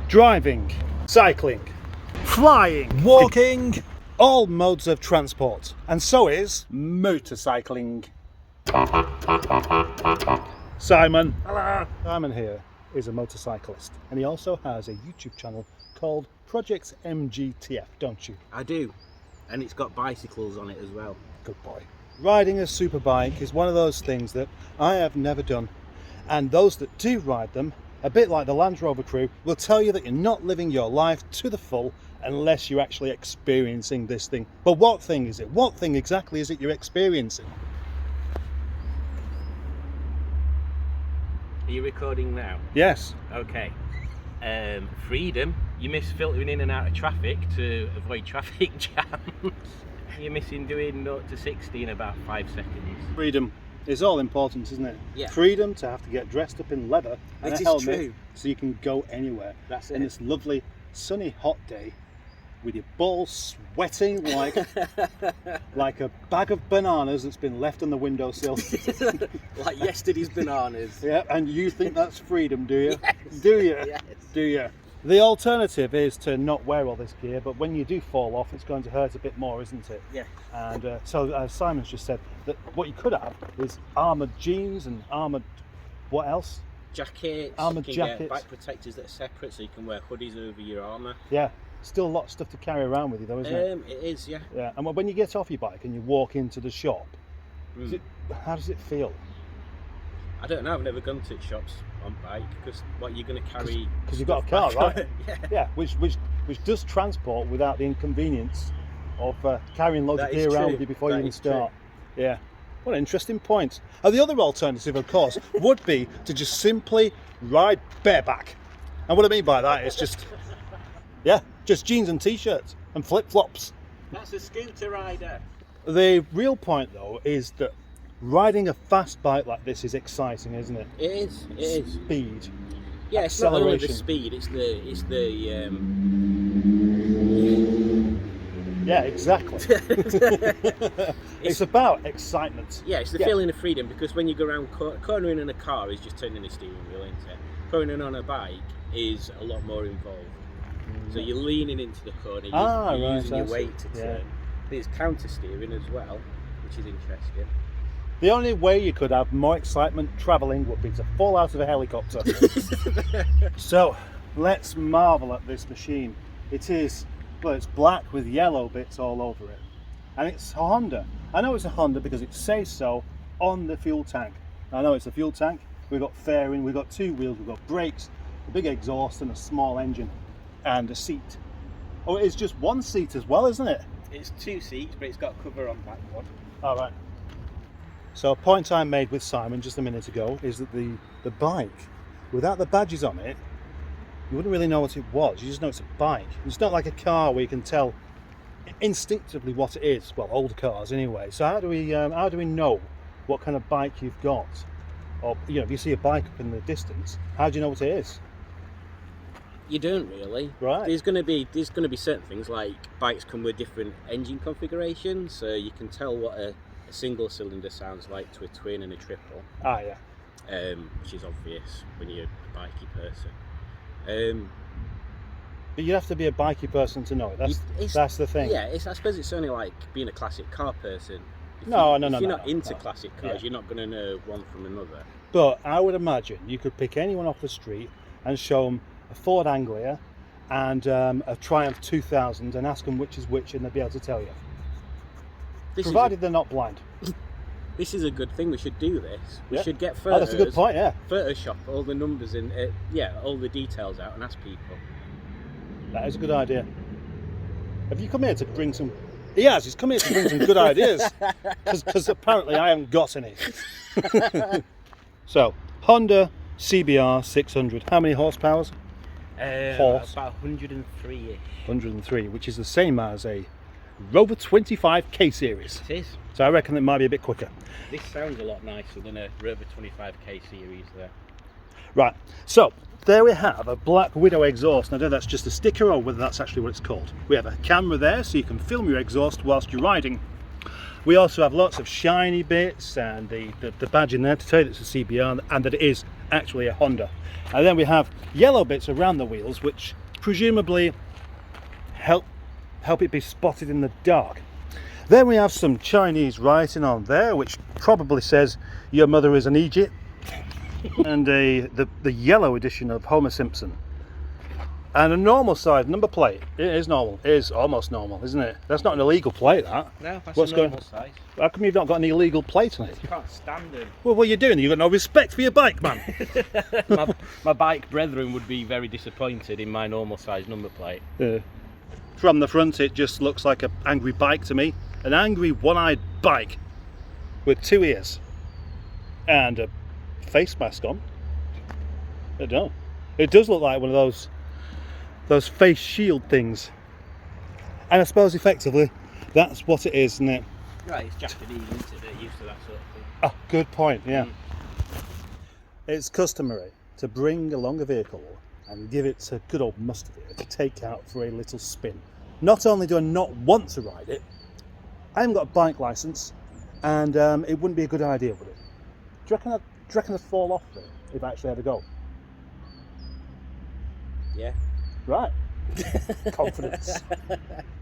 driving, cycling, flying, walking, all modes of transport, and so is motorcycling. Simon. Hello. Simon here is a motorcyclist, and he also has a YouTube channel called Project MGTF, don't you? I do, and it's got bicycles on it as well. Good boy. Riding a superbike is one of those things that I have never done, and those that do ride them, a bit like the Land Rover crew, will tell you that you're not living your life to the full unless you're actually experiencing this thing. But what thing is it? What thing exactly is it you're experiencing? Are you recording now? Yes. Okay. Freedom. You miss filtering in and out of traffic to avoid traffic jams. You're missing doing 0 to 60 in about 5 seconds. Freedom is all important, isn't it? Yeah. Freedom to have to get dressed up in leather and It a is helmet true. so you can go anywhere. That's in it. this lovely sunny hot day with your balls sweating like like a bag of bananas that's been left on the windowsill. Like yesterday's bananas. Yeah, and you think that's freedom, do you? Yes. Do you? Yes. Do you? The alternative is to not wear all this gear, but when you do fall off, it's going to hurt a bit more, isn't it? Yeah. And so, as Simon's just said, that what you could have is armoured jeans and armoured, what else? Jackets. Armoured you can jackets. Get back protectors that are separate, so you can wear hoodies over your armour. Yeah, still a lot of stuff to carry around with you though, isn't it? It is, yeah. Yeah, and when you get off your bike and you walk into the shop, how does it feel? I don't know, I've never gone to shops on bike, because what you're going to carry... Because you've got a car, right? Yeah. Yeah, which does transport without the inconvenience of carrying loads That of gear is around true. with you before That you even is true. start. Yeah, what an interesting point. And the other alternative, of course, would be to just simply ride bareback. And what I mean by that is just, yeah, just jeans and t-shirts and flip-flops. That's a scooter rider. The real point, though, is that riding a fast bike like this is exciting, isn't it? It is. It is. Speed. Yeah, it's not only the acceleration. speed. It's the. Yeah, exactly. It's about excitement. Yeah, it's the feeling of freedom, because when you go around cornering in a car is just turning the steering wheel, isn't it? Cornering on a bike is a lot more involved. So you're leaning into the corner, you're using your weight to turn. There's counter steering as well, which is interesting. The only way you could have more excitement travelling would be to fall out of a helicopter. So, let's marvel at this machine. It is, well, it's black with yellow bits all over it. And it's a Honda. I know it's a Honda because it says so on the fuel tank. I know it's a fuel tank. We've got fairing, we've got two wheels, we've got brakes, a big exhaust and a small engine. And a seat. Oh, it's just one seat as well, isn't it? It's 2 seats, but it's got a cover on that one. All right. So a point I made with Simon just a minute ago is that the bike, without the badges on it, you wouldn't really know what it was. You just know it's a bike. It's not like a car where you can tell instinctively what it is. Well, old cars anyway. So how do we know what kind of bike you've got? Or, you know, if you see a bike up in the distance, how do you know what it is? You don't really. Right. There's going to be certain things, like bikes come with different engine configurations, so you can tell what a single cylinder sounds like to a twin and a triple. Ah, yeah. Which is obvious when you're a bikey person. But you have to be a bikey person to know it. That's the thing. Yeah, I suppose it's only like being a classic car person. If No, you're no, not into no. classic cars, Yeah. you're not going to know one from another. But I would imagine you could pick anyone off the street and show them a Ford Anglia and a Triumph 2000 and ask them which is which, and they'll be able to tell you. Provided they're not blind. This is a good thing. We should do this. We Yeah. should get Oh, photos. that's a good point, yeah. Photoshop all the numbers and all the details out and ask people. That is a good idea. Have you come here to bring some... He has, he's come here to bring some good ideas. Because apparently I haven't got any. So, Honda CBR 600. How many horsepowers? Horse. About 103-ish. 103, which is the same as a Rover 25 K series. It is. So I reckon it might be a bit quicker. This sounds a lot nicer than a Rover 25K series there. Right, so there we have a Black Widow exhaust. Now, I don't know if that's just a sticker or whether that's actually what it's called. We have a camera there so you can film your exhaust whilst you're riding. We also have lots of shiny bits and the badge in there to tell you that it's a CBR and that it is actually a Honda. And then we have yellow bits around the wheels, which presumably help it be spotted in the dark. Then we have some Chinese writing on there, which probably says your mother is an Egypt, and the yellow edition of Homer Simpson. And a normal size number plate. It is normal. It is almost normal, isn't it? That's not an illegal plate, that. No, that's What's a normal size. How come you've not got an illegal plate on it? You can't stand it. Well, what are you doing? You've got no respect for your bike, man. my bike brethren would be very disappointed in my normal size number plate. From the front, it just looks like an angry bike to me. An angry, one-eyed bike with 2 ears and a face mask on. I don't know. It does look like one of those face shield things. And I suppose effectively, that's what it is, isn't it? Right, it's Japanese, isn't it? They're used to that sort of thing. Oh, good point, yeah. It's customary to bring along a vehicle and give it a good old mustard to take out for a little spin. Not only do I not want to ride it, I haven't got a bike licence, and it wouldn't be a good idea, would it? Do you reckon I'd fall off it if I actually had a go? Yeah. Right. Confidence.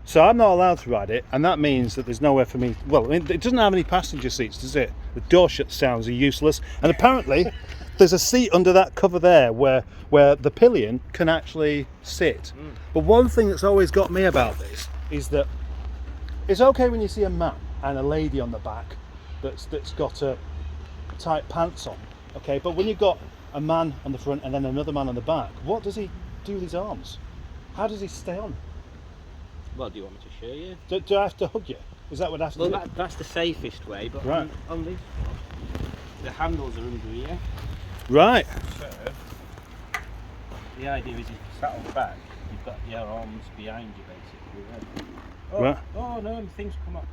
So I'm not allowed to ride it, and that means that there's nowhere for me. Well, I mean, it doesn't have any passenger seats, does it? The door shut sounds are useless, and apparently there's a seat under that cover there where the pillion can actually sit. But one thing that's always got me about this is that it's okay when you see a man and a lady on the back that's got tight pants on, okay, but when you've got a man on the front and then another man on the back, what does he do with his arms? How does he stay on? Well, do you want me to show you? Do I have to hug you? Is that what I have to do? That's the safest way, but right. on this one, the handles are under here. Right. So, the idea is if you sat on the back, you've got your arms behind you basically. Oh, right. Oh no, things come up.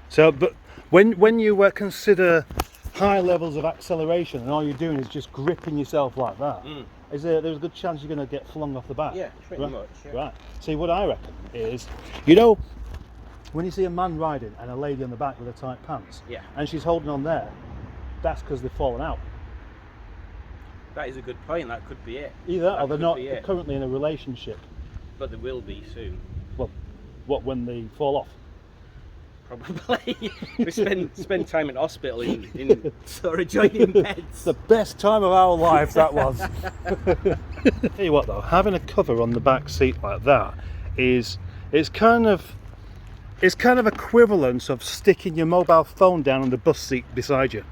So, but when you consider high levels of acceleration and all you're doing is just gripping yourself like that, there's a good chance you're going to get flung off the back? Yeah, pretty much. Yeah. Right. See, what I reckon is, when you see a man riding and a lady on the back with her tight pants, and she's holding on there, that's because they've fallen out. That is a good point. That could be it. Either that, or they're not currently in a relationship. But they will be soon. Well, what, when they fall off? Probably. We spend time in hospital in sort of joining beds. The best time of our lives that was. Tell you what though, having a cover on the back seat like that is kind of equivalent of sticking your mobile phone down on the bus seat beside you.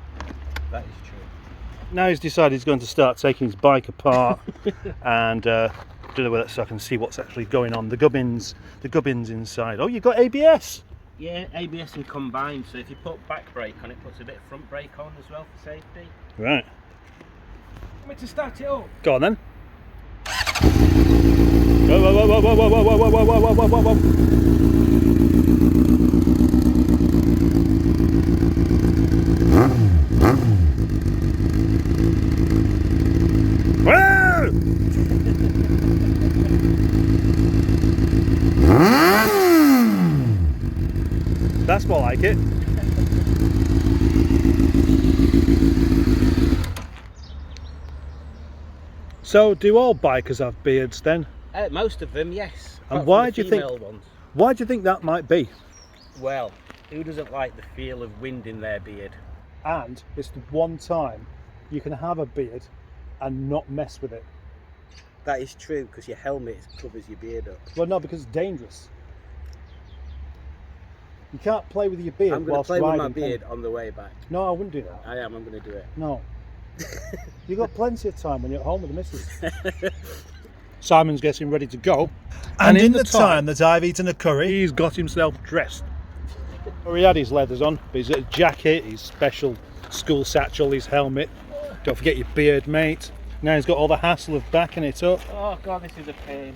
That is true. Now he's decided he's going to start taking his bike apart and do it so I can see what's actually going on. The gubbins inside. Oh, you've got ABS. Yeah, ABS and combined, so if you put back brake on, it puts a bit of front brake on as well for safety. Right. Want me to start it up? Go on then. Whoa, whoa, whoa, whoa, whoa, whoa, whoa, whoa, whoa, whoa, whoa, whoa, whoa. That's more like it. So, do all bikers have beards then? Most of them, yes. And why do you think? Ones. Why do you think that might be? Well, who doesn't like the feel of wind in their beard? And it's the one time you can have a beard and not mess with it. That is true, because your helmet covers your beard up. Well, no, because it's dangerous. You can't play with your beard. I'm going to play with my beard on the way back. No, I wouldn't do that. I am. I'm going to do it. No. You've got plenty of time when you're at home with the missus. Simon's getting ready to go. And in the time that I've eaten a curry, he's got himself dressed. Well, he had his leathers on, his jacket, his special school satchel, his helmet. Don't forget your beard, mate. Now he's got all the hassle of backing it up. Oh God, this is a pain.